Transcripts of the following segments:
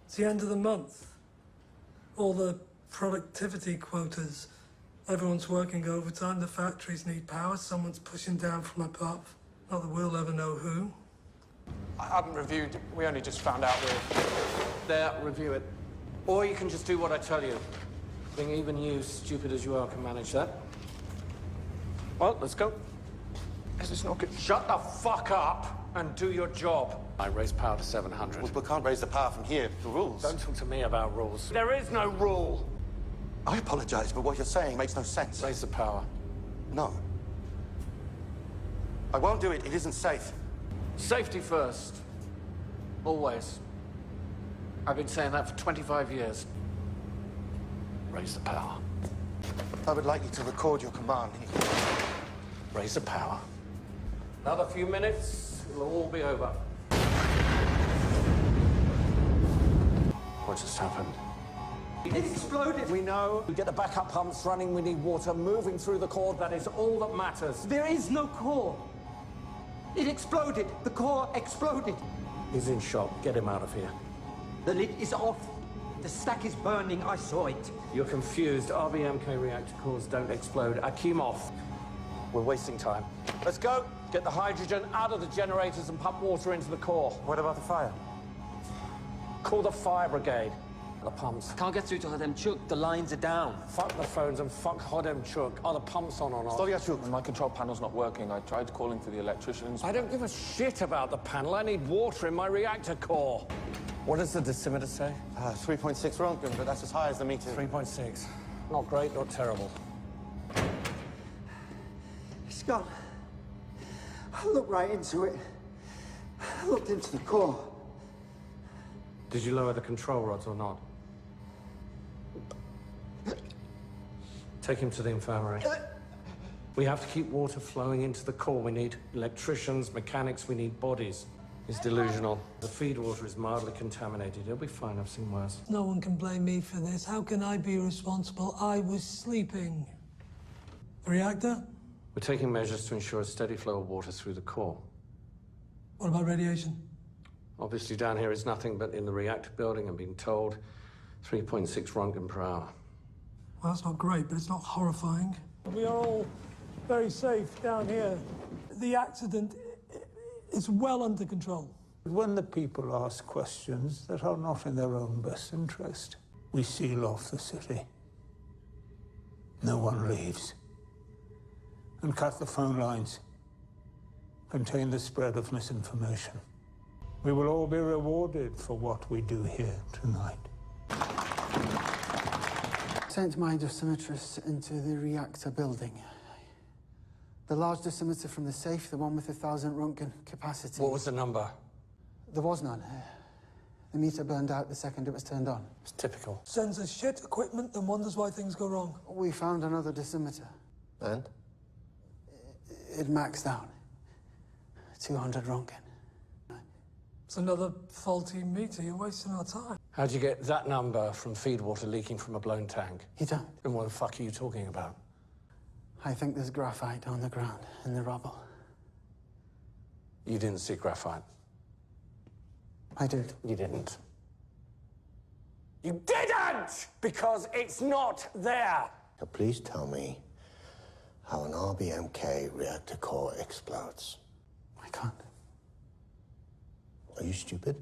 It's the end of the month. All the productivity quotas. Everyone's working overtime, the factories need power, someone's pushing down from above. Not that we'll ever know who. I haven't reviewed, we only just found out we're... There, review it. Or you can just do what I tell you. I think even you, stupid as you are, can manage that. Well, let's go. Is this not good? Shut the fuck up and do your job. I raise power to 700. Well, we can't raise the power from here. The rules. Don't talk to me about rules. There is no rule. I apologize, but what you're saying makes no sense. Raise the power. No. I won't do it. It isn't safe. Safety first. Always. I've been saying that for 25 years. Raise the power. I would like you to record your command. Raise the power. Another few minutes, it'll all be over. What just happened? It exploded. We know. We get the backup pumps running. We need water moving through the core. That is all that matters. There is no core. It exploded. The core exploded. He's in shock. Get him out of here. The lid is off. The stack is burning. I saw it. You're confused. RBMK reactor cores don't explode. Akimov. We're wasting time. Let's go. Get the hydrogen out of the generators and pump water into the core. What about the fire? Call the fire brigade. The pumps. Can't get through to Hademchuk. The lines are down. Fuck the phones and fuck Hodemchuk. Are the pumps on or not? Stolyachuk. My control panel's not working. I tried calling for the electricians. I don't give a shit about the panel. I need water in my reactor core. What does the decimeter say? 3.6 Rontgen, but that's as high as the meter. 3.6. Not great, not terrible. It's gone. I looked right into it. I looked into the core. Did you lower the control rods or not? Take him to the infirmary. We have to keep water flowing into the core. We need electricians, mechanics, we need bodies. He's delusional. The feed water is mildly contaminated. He'll be fine, I've seen worse. No one can blame me for this. How can I be responsible? I was sleeping. The reactor? We're taking measures to ensure a steady flow of water through the core. What about radiation? Obviously down here is nothing but in the reactor building. I'm being told 3.6 Rontgen per hour. Well, that's not great, but it's not horrifying. We are all very safe down here. The accident is well under control. When the people ask questions that are not in their own best interest, we seal off the city. No one leaves. And cut the phone lines. Contain the spread of misinformation. We will all be rewarded for what we do here tonight. Sent my dosimetrist into the reactor building. The large dosimeter from the safe, the one with 1,000 Rontgen capacity. What was the number? There was none. The meter burned out the second it was turned on. It's typical. Sends us shit equipment and wonders why things go wrong. We found another dosimeter. And? It maxed out. 200 Rontgen. It's another faulty meter. You're wasting our time. How'd you get that number from feed water leaking from a blown tank? You don't? And what the fuck are you talking about? I think there's graphite on the ground, in the rubble. You didn't see graphite. I did. You didn't. You didn't! Because it's not there! Now please tell me how an RBMK reactor core explodes. I can't. Are you stupid?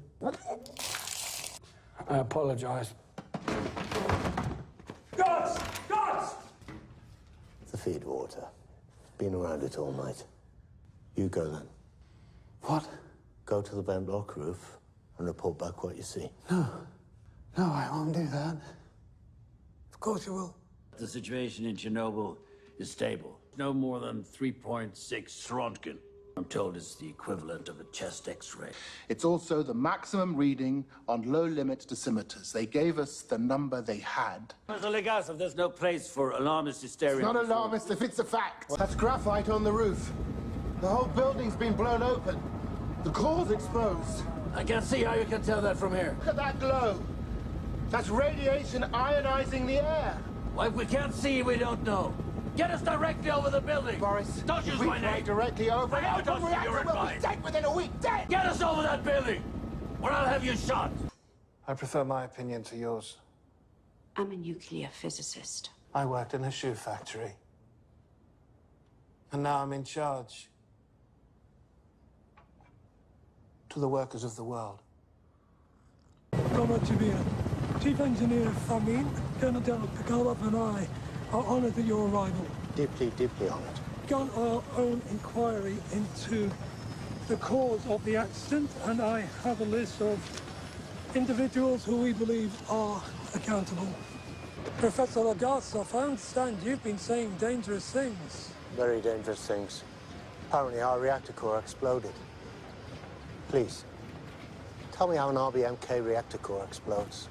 I apologize. Guards! Guards! The feed water. Been around it all night. You go then. What? Go to the vent block roof and report back what you see. No. No, I won't do that. Of course you will. The situation in Chernobyl is stable. No more than 3.6 Rontgen. I'm told it's the equivalent of a chest X-ray. It's also the maximum reading on low-limit dosimeters. They gave us the number they had. Mr. Legasov, there's no place for alarmist hysteria. It's not alarmist if it's a fact. That's graphite on the roof. The whole building's been blown open. The core's exposed. I can't see how you can tell that from here. Look at that glow. That's radiation ionizing the air. Well, if we can't see, we don't know. Get us directly over the building. Boris, don't use my name. Directly over. I don't see your We'll be advice. dead within a week. Dead. Get us over that building, or I'll have you shot. I prefer my opinion to yours. I'm a nuclear physicist. I worked in a shoe factory. And now I'm in charge. To the workers of the world. Comrade Jabir, Chief Engineer Famin, Colonel General Pikolov and I are honoured at your arrival. Deeply, deeply honored. Begun our own inquiry into the cause of the accident, and I have a list of individuals who we believe are accountable. Professor Legasov, I understand you've been saying dangerous things. Very dangerous things. Apparently our reactor core exploded. Please, tell me how an RBMK reactor core explodes.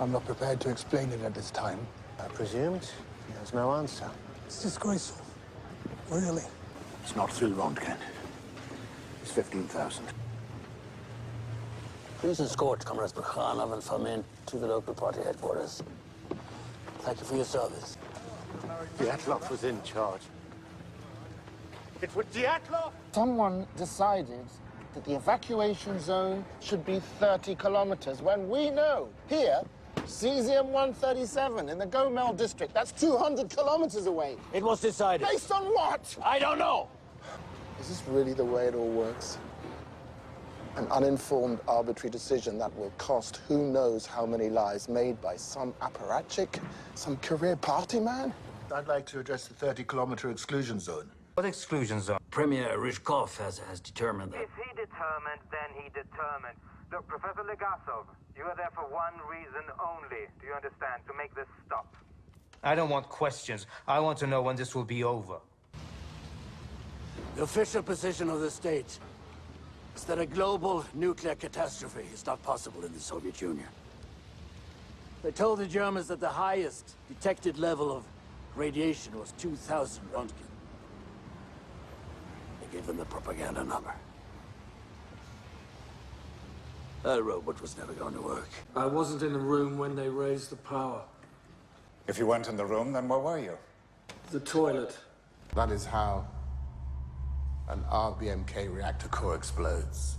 I'm not prepared to explain it at this time. I presumed there's no answer. It's disgraceful. Really. It's not 3 Röntgen. It's 15,000. Please escort Comrades Bukhanov and Famin to the local party headquarters. Thank you for your service. Dyatlov was in charge. It was Dyatlov! Someone decided that the evacuation zone should be 30 kilometers, when we know here, Cesium-137 in the Gomel district, that's 200 kilometers away. It was decided. Based on what? I don't know. Is this really the way it all works? An uninformed, arbitrary decision that will cost who knows how many lives made by some apparatchik, some career party man? I'd like to address the 30-kilometer exclusion zone. What exclusion zone? Premier Ryzhkov has determined that. If he determined, then he determined. Look, Professor Legasov, you are there for one reason only. Do you understand? To make this stop. I don't want questions. I want to know when this will be over. The official position of the state is that a global nuclear catastrophe is not possible in the Soviet Union. They told the Germans that the highest detected level of radiation was 2,000 Röntgen. They gave them the propaganda number. That robot was never going to work. I wasn't in the room when they raised the power. If you weren't in the room, then where were you? The toilet. That is how an RBMK reactor core explodes.